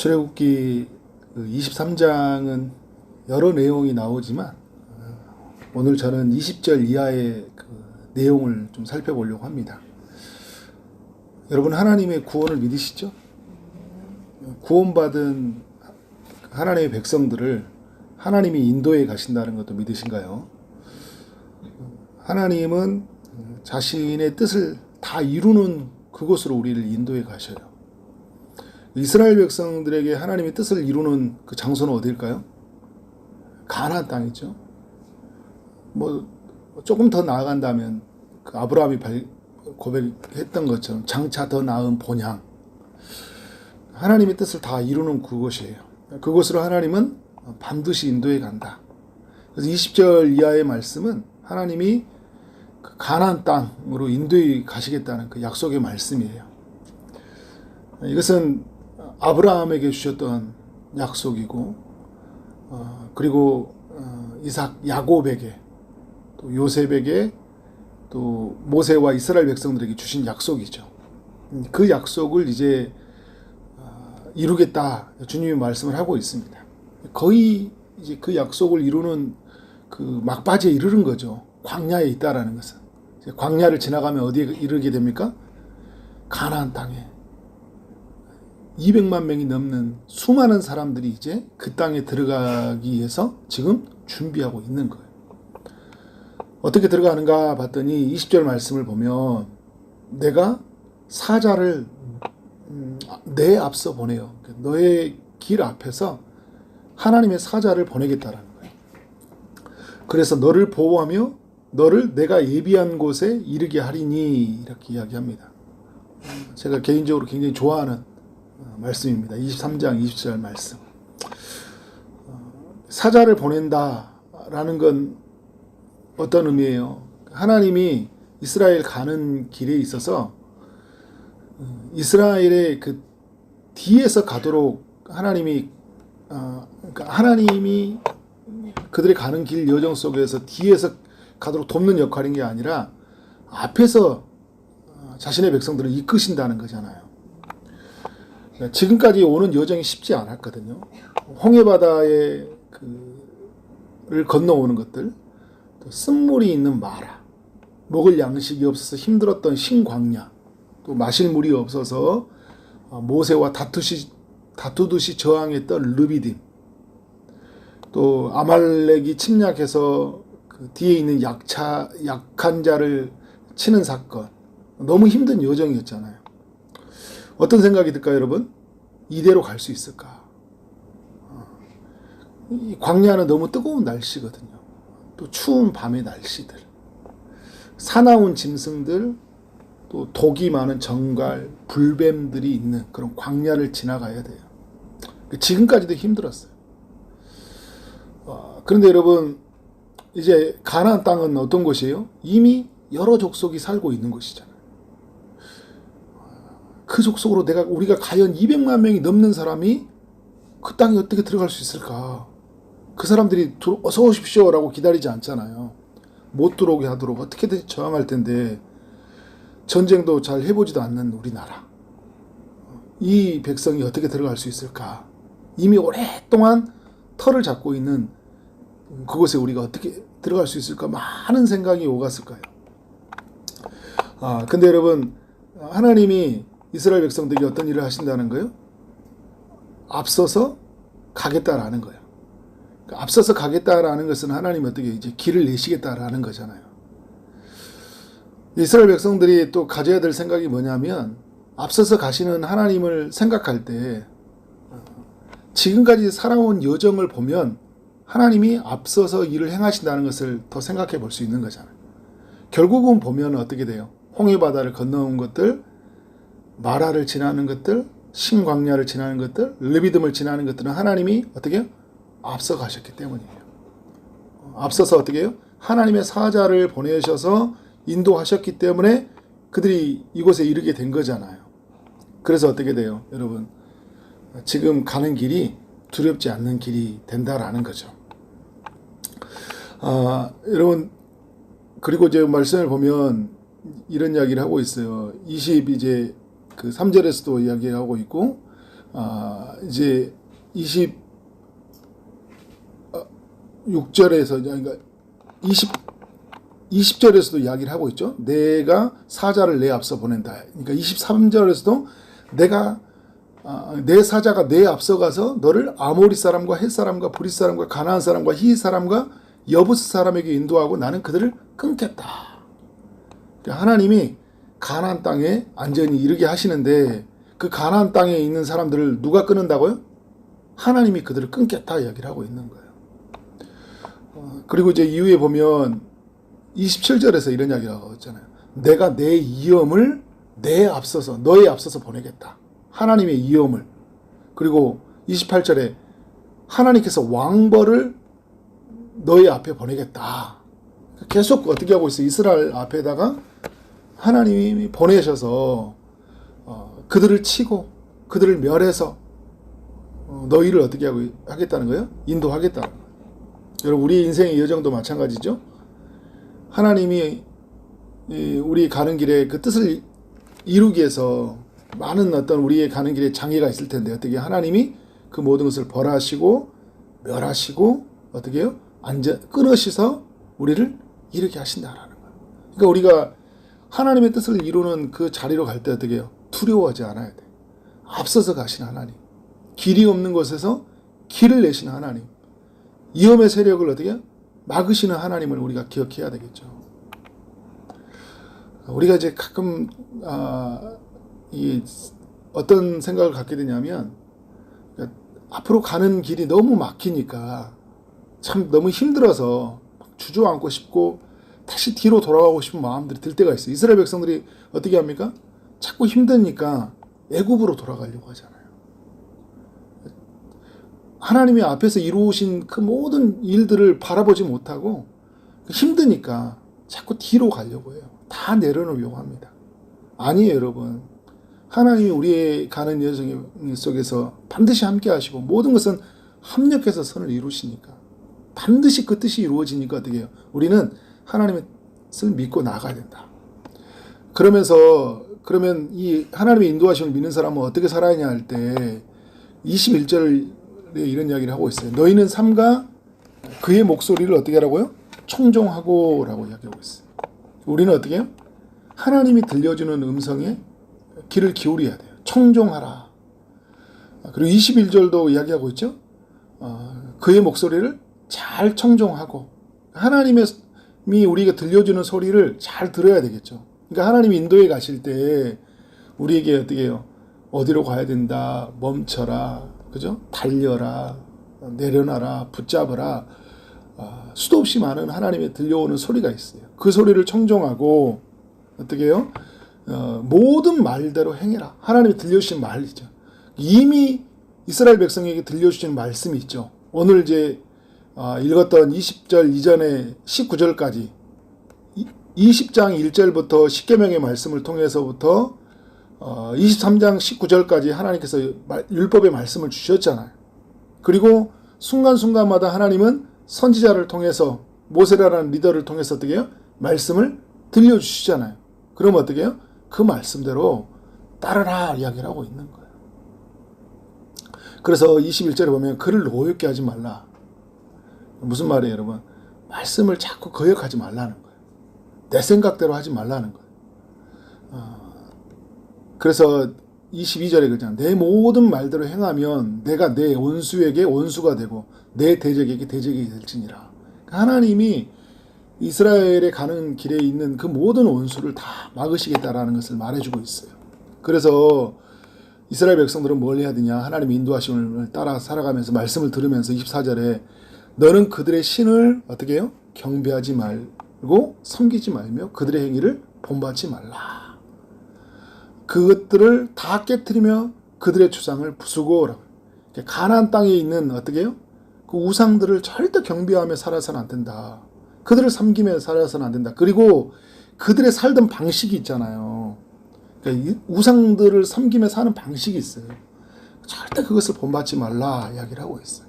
출애굽기 23장은 여러 내용이 나오지만 오늘 저는 20절 이하의 그 내용을 좀 살펴보려고 합니다. 여러분, 하나님의 구원을 믿으시죠? 구원받은 하나님의 백성들을 하나님이 인도해 가신다는 것도 믿으신가요? 하나님은 자신의 뜻을 다 이루는 그곳으로 우리를 인도해 가셔요. 이스라엘 백성들에게 하나님의 뜻을 이루는 그 장소는 어디일까요? 가나안 땅이죠. 뭐 조금 더 나아간다면 그 아브라함이 고백했던 것처럼 장차 더 나은 본향, 하나님의 뜻을 다 이루는 그곳이에요. 그곳으로 하나님은 반드시 인도해 간다. 그래서 20절 이하의 말씀은 하나님이 그 가나안 땅으로 인도해 가시겠다는 그 약속의 말씀이에요. 이것은 아브라함에게 주셨던 약속이고, 그리고 이삭, 야곱에게, 또 요셉에게, 또 모세와 이스라엘 백성들에게 주신 약속이죠. 그 약속을 이제 이루겠다, 주님이 말씀을 하고 있습니다. 거의 이제 그 약속을 이루는 그 막바지에 이르는 거죠. 광야에 있다라는 것은. 광야를 지나가면 어디에 이르게 됩니까? 가나안 땅에. 200만 명이 넘는 수많은 사람들이 이제 그 땅에 들어가기 위해서 지금 준비하고 있는 거예요. 어떻게 들어가는가 봤더니 20절 말씀을 보면 내가 사자를 내 앞서 보내요. 너의 길 앞에서 하나님의 사자를 보내겠다라는 거예요. 그래서 너를 보호하며 너를 내가 예비한 곳에 이르게 하리니, 이렇게 이야기합니다. 제가 개인적으로 굉장히 좋아하는 말씀입니다. 23장 20절 말씀. 사자를 보낸다라는 건 어떤 의미예요? 하나님이 이스라엘 가는 길에 있어서 이스라엘의 그 뒤에서 가도록 하나님이 그들이 가는 길 여정 속에서 뒤에서 가도록 돕는 역할인 게 아니라 앞에서 자신의 백성들을 이끄신다는 거잖아요. 지금까지 오는 여정이 쉽지 않았거든요. 홍해바다에 를 건너오는 것들, 또 쓴물이 있는 마라, 먹을 양식이 없어서 힘들었던 신광야, 또 마실 물이 없어서 모세와 다투듯이 저항했던 르비딤, 또 아말렉이 침략해서 그 뒤에 있는 약한 자를 치는 사건, 너무 힘든 여정이었잖아요. 어떤 생각이 들까요, 여러분? 이대로 갈 수 있을까? 이 광야는 너무 뜨거운 날씨거든요. 또 추운 밤의 날씨들, 사나운 짐승들, 또 독이 많은 정갈, 불뱀들이 있는 그런 광야를 지나가야 돼요. 지금까지도 힘들었어요. 그런데 여러분, 이제 가나안 땅은 어떤 곳이에요? 이미 여러 족속이 살고 있는 곳이잖아요. 그 족속으로 우리가 과연 200만 명이 넘는 사람이 그 땅에 어떻게 들어갈 수 있을까? 그 사람들이 어서 오십시오라고 기다리지 않잖아요. 못 들어오게 하도록 어떻게든 저항할 텐데, 전쟁도 잘 해보지도 않는 우리나라, 이 백성이 어떻게 들어갈 수 있을까? 이미 오랫동안 털을 잡고 있는 그곳에 우리가 어떻게 들어갈 수 있을까? 많은 생각이 오갔을 거예요. 근데 여러분, 하나님이 이스라엘 백성들에게 어떤 일을 하신다는 거예요? 앞서서 가겠다라는 거예요. 앞서서 가겠다라는 것은 하나님이 어떻게 이제 길을 내시겠다라는 거잖아요. 이스라엘 백성들이 또 가져야 될 생각이 뭐냐면, 앞서서 가시는 하나님을 생각할 때 지금까지 살아온 여정을 보면 하나님이 앞서서 일을 행하신다는 것을 더 생각해 볼 수 있는 거잖아요. 결국은 보면 어떻게 돼요? 홍해바다를 건너온 것들, 마라를 지나는 것들, 신광야를 지나는 것들, 르비딤을 지나는 것들은 하나님이 어떻게 해요? 앞서 가셨기 때문이에요. 앞서서 어떻게 해요? 하나님의 사자를 보내셔서 인도하셨기 때문에 그들이 이곳에 이르게 된 거잖아요. 그래서 어떻게 돼요? 여러분, 지금 가는 길이 두렵지 않는 길이 된다라는 거죠. 여러분, 그리고 이제 말씀을 보면 이런 이야기를 하고 있어요. 23절에서도 이야기하고 있고, 이제 26절에서 그러니까 20절에서도 이야기를 하고 있죠. 내가 사자를 내 앞서 보낸다. 그러니까 23절에서도 내 사자가 내 앞서 가서 너를 아모리 사람과 헷 사람과 브릿 사람과 가나안 사람과 히 사람과 여부스 사람에게 인도하고 나는 그들을 끊겠다. 하나님이 가나안 땅에 안전히 이르게 하시는데 그 가나안 땅에 있는 사람들을 누가 끊는다고요? 하나님이 그들을 끊겠다 이야기를 하고 있는 거예요. 그리고 이제 이후에 보면 27절에서 이런 이야기를 하고 있잖아요. 내가 내 이엄을 너에 앞서서 보내겠다. 하나님의 이엄을. 그리고 28절에 하나님께서 왕벌을 너희 앞에 보내겠다. 계속 어떻게 하고 있어요? 이스라엘 앞에다가 하나님이 보내셔서 그들을 치고 그들을 멸해서 너희를 어떻게 하겠다는 거예요? 인도하겠다는 거예요. 여러분 우리 인생의 여정도 마찬가지죠. 하나님이 우리 가는 길에 그 뜻을 이루기 위해서 많은 어떤 우리의 가는 길에 장애가 있을 텐데 어떻게 하나님이 그 모든 것을 벌하시고 멸하시고 어떻게 해요? 끊으셔서 우리를 이르게 하신다라는 거예요. 그러니까 우리가 하나님의 뜻을 이루는 그 자리로 갈 때 어떻게 해요? 두려워하지 않아야 돼. 앞서서 가신 하나님. 길이 없는 곳에서 길을 내시는 하나님. 위험의 세력을 어떻게 막으시는 하나님을 우리가 기억해야 되겠죠. 우리가 이제 가끔 어떤 생각을 갖게 되냐면 앞으로 가는 길이 너무 막히니까 참 너무 힘들어서 주저앉고 싶고 다시 뒤로 돌아가고 싶은 마음들이 들 때가 있어요. 이스라엘 백성들이 어떻게 합니까? 자꾸 힘드니까 애굽으로 돌아가려고 하잖아요. 하나님이 앞에서 이루신 그 모든 일들을 바라보지 못하고 힘드니까 자꾸 뒤로 가려고 해요. 다 내려놓으려고 합니다. 아니에요, 여러분. 하나님이 우리의 가는 여정 속에서 반드시 함께 하시고 모든 것은 합력해서 선을 이루시니까 반드시 그 뜻이 이루어지니까 어떻게 해요? 우리는 하나님의 뜻을 믿고 나가야 된다. 그러면 이 하나님의 인도하심을 믿는 사람은 어떻게 살아야 하냐 할 때 21절에 이런 이야기를 하고 있어요. 너희는 삼가 그의 목소리를 어떻게 하라고요? 청종하고 라고 이야기하고 있어요. 우리는 어떻게 해요? 하나님이 들려주는 음성에 귀를 기울여야 돼요. 청종하라. 그리고 21절도 이야기하고 있죠. 그의 목소리를 잘 청종하고 하나님이 우리가 들려주는 소리를 잘 들어야 되겠죠. 그러니까 하나님이 인도에 가실 때 우리에게 어떻게 해요? 어디로 가야 된다. 멈춰라. 그죠? 달려라. 내려놔라. 붙잡으라. 수도 없이 많은 하나님의 들려오는 소리가 있어요. 그 소리를 청종하고 어떻게 해요? 모든 말대로 행해라. 하나님이 들려주신 말이죠. 이미 이스라엘 백성에게 들려주신 말씀이 있죠. 오늘 이제 읽었던 20절 이전에 19절까지 20장 1절부터 십계명의 말씀을 통해서부터 23장 19절까지 하나님께서 율법의 말씀을 주셨잖아요. 그리고 순간순간마다 하나님은 선지자를 통해서 모세라는 리더를 통해서 어떻게 해요? 말씀을 들려주시잖아요. 그럼 어떻게 해요? 그 말씀대로 따르라 이야기를 하고 있는 거예요. 그래서 21절에 보면 그를 노엽게 하지 말라. 무슨 말이에요, 여러분? 말씀을 자꾸 거역하지 말라는 거예요. 내 생각대로 하지 말라는 거예요. 그래서 22절에 그냥 내 모든 말대로 행하면 내가 내 원수에게 원수가 되고 내 대적에게 대적이 될지니라. 하나님이 이스라엘에 가는 길에 있는 그 모든 원수를 다 막으시겠다라는 것을 말해주고 있어요. 그래서 이스라엘 백성들은 뭘 해야 되냐? 하나님의 인도하심을 따라 살아가면서 말씀을 들으면서 24절에 너는 그들의 신을 어떻게 해요? 경배하지 말고 섬기지 말며 그들의 행위를 본받지 말라. 그것들을 다 깨트리며 그들의 주상을 부수고 가나안 땅에 있는 어떻게 해요? 그 우상들을 절대 경배하며 살아서는 안 된다. 그들을 섬기며 살아서는 안 된다. 그리고 그들의 살던 방식이 있잖아요. 그러니까 우상들을 섬기며 사는 방식이 있어요. 절대 그것을 본받지 말라 이야기를 하고 있어요.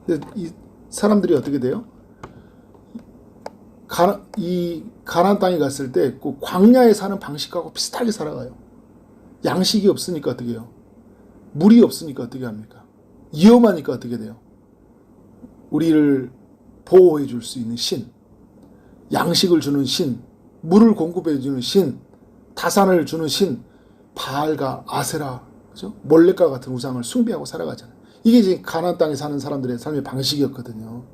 근데 이 사람들이 어떻게 돼요? 가나안 땅에 갔을 때 그 광야에 사는 방식하고 비슷하게 살아가요. 양식이 없으니까 어떻게 해요? 물이 없으니까 어떻게 합니까? 위험하니까 어떻게 돼요? 우리를 보호해 줄 수 있는 신, 양식을 주는 신, 물을 공급해 주는 신, 다산을 주는 신, 바알과 아세라, 그죠? 몰렉과 같은 우상을 숭배하고 살아가잖아요. 이게 이제 가나안 땅에 사는 사람들의 삶의 방식이었거든요.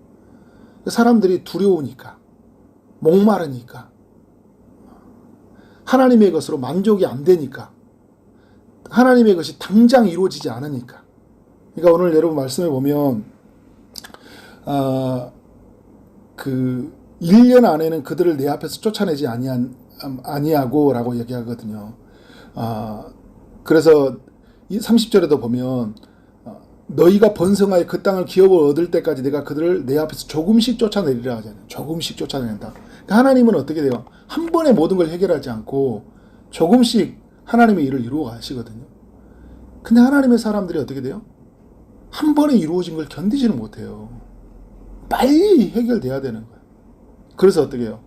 사람들이 두려우니까, 목마르니까, 하나님의 것으로 만족이 안 되니까, 하나님의 것이 당장 이루어지지 않으니까. 그러니까 오늘 여러분 말씀해 보면, 1년 안에는 그들을 내 앞에서 쫓아내지 아니하고 라고 얘기하거든요. 그래서 30절에도 보면, 너희가 번성하여 그 땅을 기업을 얻을 때까지 내가 그들을 내 앞에서 조금씩 쫓아내리라 하잖아요. 조금씩 쫓아낸다. 그러니까 하나님은 어떻게 돼요? 한 번에 모든 걸 해결하지 않고 조금씩 하나님의 일을 이루어 가시거든요. 근데 하나님의 사람들이 어떻게 돼요? 한 번에 이루어진 걸 견디지는 못해요. 빨리 해결돼야 되는 거예요. 그래서 어떻게 해요?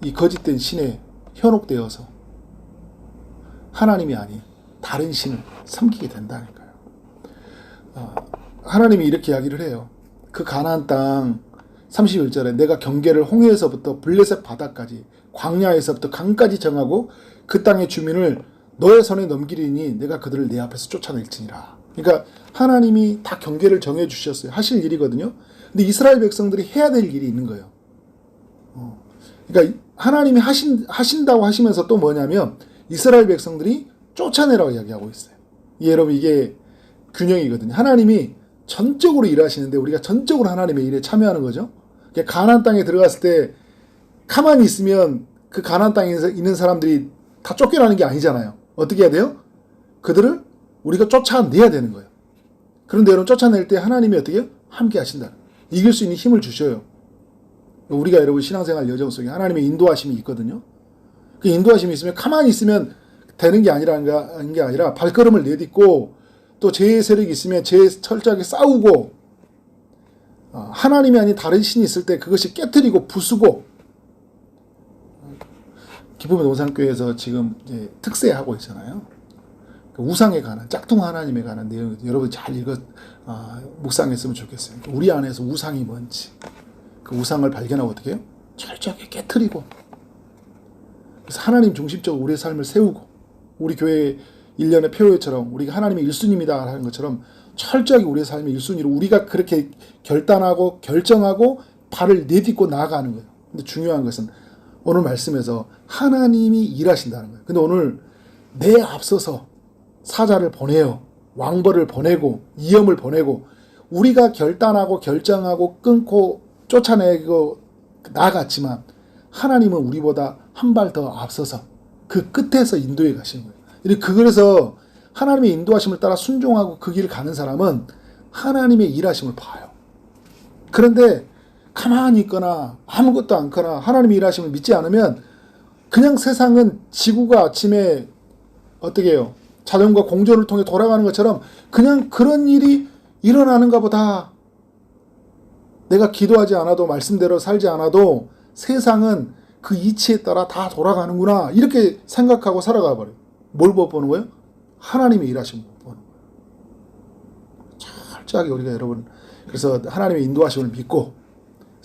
이 거짓된 신에 현혹되어서 하나님이 아닌 다른 신을 섬기게 된다니까요. 하나님이 이렇게 이야기를 해요. 그 가나안 땅 31절에 내가 경계를 홍해에서부터 블레셋 바다까지 광야에서부터 강까지 정하고 그 땅의 주민을 너의 손에 넘기리니 내가 그들을 내 앞에서 쫓아낼지니라. 그러니까 하나님이 다 경계를 정해 주셨어요. 하실 일이거든요. 근데 이스라엘 백성들이 해야 될 일이 있는 거예요. 그러니까 하나님이 하신다고 하시면서 또 뭐냐면 이스라엘 백성들이 쫓아내라고 이야기하고 있어요. 여러분 이게 균형이거든요. 하나님이 전적으로 일하시는데 우리가 전적으로 하나님의 일에 참여하는 거죠. 그러니까 가나안 땅에 들어갔을 때 가만히 있으면 그 가나안 땅에 있는 사람들이 다 쫓겨나는 게 아니잖아요. 어떻게 해야 돼요? 그들을 우리가 쫓아내야 되는 거예요. 그런데 여러분 쫓아낼 때 하나님이 어떻게 해요? 함께 하신다. 이길 수 있는 힘을 주셔요. 우리가 여러분 신앙생활 여정 속에 하나님의 인도하심이 있거든요. 그 인도하심이 있으면 가만히 있으면 되는 게 아니라 발걸음을 내딛고 또 죄의 세력이 있으면 죄에 철저하게 싸우고 하나님이 아닌 다른 신이 있을 때 그것이 깨트리고 부수고 기쁨의 노상교회에서 지금 이제 특세하고 있잖아요. 우상에 관한 짝퉁 하나님에 관한 내용 여러분 잘 묵상했으면 좋겠어요. 우리 안에서 우상이 뭔지 그 우상을 발견하고 어떻게 해요? 철저하게 깨트리고 그래서 하나님 중심적으로 우리의 삶을 세우고 우리 교회 일련의 표회처럼 우리가 하나님의 1순위입니다 하는 것처럼 철저하게 우리의 삶의 1순위로 우리가 그렇게 결단하고 결정하고 발을 내딛고 나아가는 거예요. 근데 중요한 것은 오늘 말씀에서 하나님이 일하신다는 거예요. 근데 오늘 내 앞서서 사자를 보내요. 왕벌을 보내고 이염을 보내고 우리가 결단하고 결정하고 끊고 쫓아내고 나아갔지만 하나님은 우리보다 한 발 더 앞서서 그 끝에서 인도해 가시는 거예요. 그래서 하나님의 인도하심을 따라 순종하고 그 길을 가는 사람은 하나님의 일하심을 봐요. 그런데 가만히 있거나 아무것도 않거나 하나님의 일하심을 믿지 않으면 그냥 세상은 지구가 아침에 어떻게 해요? 자전거 공전을 통해 돌아가는 것처럼 그냥 그런 일이 일어나는가 보다. 내가 기도하지 않아도 말씀대로 살지 않아도 세상은 그 이치에 따라 다 돌아가는구나 이렇게 생각하고 살아가 버려요. 뭘 못 보는 거예요? 하나님의 일하심을 못 보는 거예요. 철저하게 우리가 여러분 그래서 하나님의 인도하심을 믿고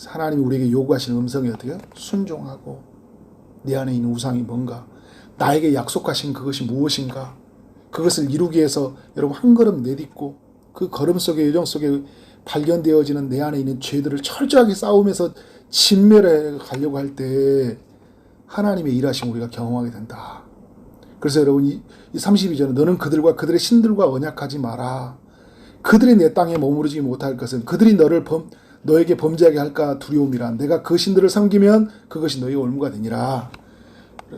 하나님이 우리에게 요구하시는 음성이 어떻게 해요? 순종하고 내 안에 있는 우상이 뭔가 나에게 약속하신 그것이 무엇인가 그것을 이루기 위해서 여러분 한 걸음 내딛고 그 걸음 속에 여정 속에 발견되어지는 내 안에 있는 죄들을 철저하게 싸우면서 진멸해 가려고 할 때 하나님의 일하심 우리가 경험하게 된다. 그래서 여러분 이 32절은 너는 그들과 그들의 신들과 언약하지 마라. 그들이 내 땅에 머무르지 못할 것은 그들이 너에게 범죄하게 할까 두려움이라. 내가 그 신들을 섬기면 그것이 너희의 올무가 되니라.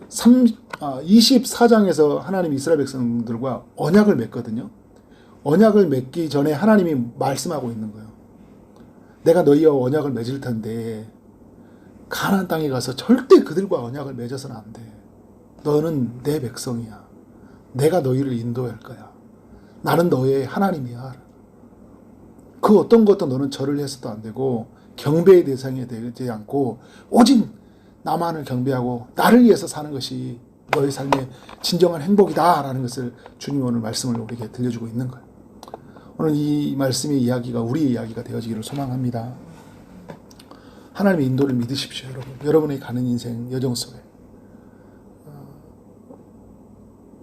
24장에서 하나님이 이스라엘 백성들과 언약을 맺거든요. 언약을 맺기 전에 하나님이 말씀하고 있는 거예요. 내가 너희와 언약을 맺을 텐데 가나안 땅에 가서 절대 그들과 언약을 맺어서는 안 돼. 너는 내 백성이야. 내가 너희를 인도할 거야. 나는 너의 하나님이야. 그 어떤 것도 너는 절을 해서도 안 되고 경배의 대상이 되지 않고 오직 나만을 경배하고 나를 위해서 사는 것이 너의 삶의 진정한 행복이다라는 것을 주님이 오늘 말씀을 우리에게 들려주고 있는 거예요. 오늘 이 말씀의 이야기가 우리의 이야기가 되어지기를 소망합니다. 하나님의 인도를 믿으십시오, 여러분. 여러분의 가는 인생 여정 속에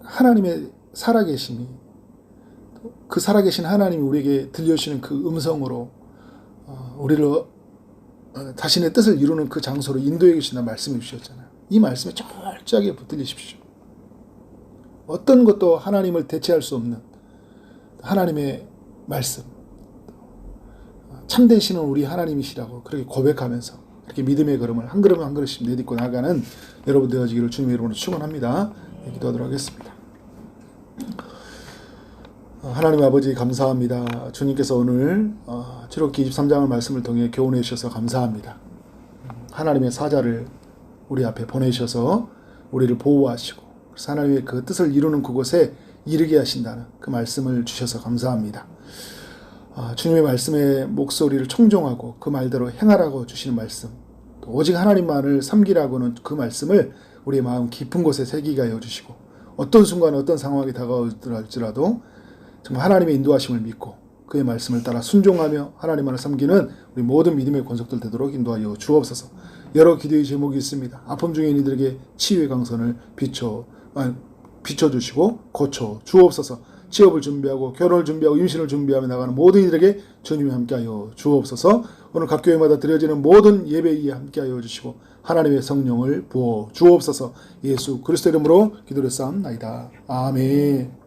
하나님의 살아계심이, 그 살아계신 하나님이 우리에게 들려주시는 그 음성으로 우리를 자신의 뜻을 이루는 그 장소로 인도해 계신다는 말씀을 주셨잖아요. 이 말씀에 철저하게 붙들리십시오. 어떤 것도 하나님을 대체할 수 없는 하나님의 말씀, 참된 신은 우리 하나님이시라고 그렇게 고백하면서 그렇게 믿음의 걸음을 한 걸음 한 걸음씩 내딛고 나가는 여러분 되어지기를 주님의 이름으로 축원합니다. 기도하도록 하겠습니다. 하나님 아버지 감사합니다. 주님께서 오늘 출애굽기 23장의 말씀을 통해 교훈해 주셔서 감사합니다. 하나님의 사자를 우리 앞에 보내셔서 우리를 보호하시고 하나님의 그 뜻을 이루는 그곳에 이르게 하신다는 그 말씀을 주셔서 감사합니다. 주님의 말씀의 목소리를 청종하고 그 말대로 행하라고 주시는 말씀, 또 오직 하나님만을 섬기라고는 그 말씀을 우리의 마음 깊은 곳에 새기게 하여 주시고 어떤 순간 어떤 상황이 다가올지라도 정말 하나님의 인도하심을 믿고 그의 말씀을 따라 순종하며 하나님만을 섬기는 우리 모든 믿음의 권속들 되도록 인도하여 주옵소서. 여러 기도의 제목이 있습니다. 아픔 중에 있는 이들에게 치유의 강선을 비춰주시고 고쳐 주옵소서. 취업을 준비하고 결혼을 준비하고 임신을 준비하며 나가는 모든 이들에게 주님이 함께하여 주옵소서. 오늘 각 교회마다 드려지는 모든 예배에 함께하여 주시고 하나님의 성령을 부어 주옵소서. 예수 그리스도 이름으로 기도를 쌓옵나이다. 아멘.